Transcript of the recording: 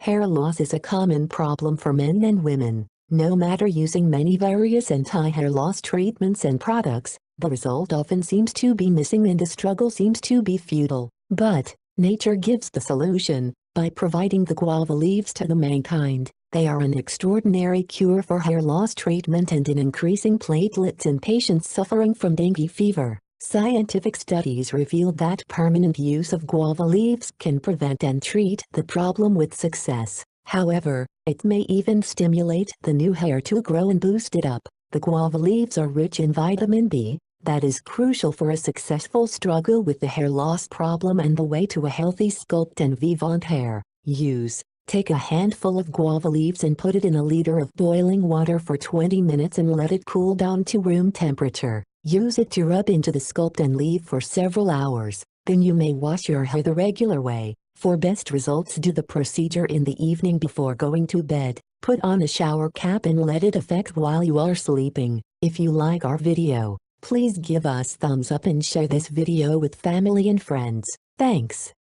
Hair loss is a common problem for men and women. No matter using many various anti-hair loss treatments and products, the result often seems to be missing and the struggle seems to be futile. But nature gives the solution by providing the guava leaves to the mankind. They are an extraordinary cure for hair loss treatment and in increasing platelets in patients suffering from dengue fever. Scientific studies revealed that permanent use of guava leaves can prevent and treat the problem with success. However, it may even stimulate the new hair to grow and boost it up. The guava leaves are rich in vitamin B, that is crucial for a successful struggle with the hair loss problem and the way to a healthy sculpt and vivant hair. Use: take a handful of guava leaves and put it in a liter of boiling water for 20 minutes and let it cool down to room temperature. Use it to rub into the sculpt and leave for several hours. Then you may wash your hair the regular way. For best results, do the procedure in the evening before going to bed. Put on a shower cap and let it affect while you are sleeping. If you like our video, please give us thumbs up and share this video with family and friends. Thanks.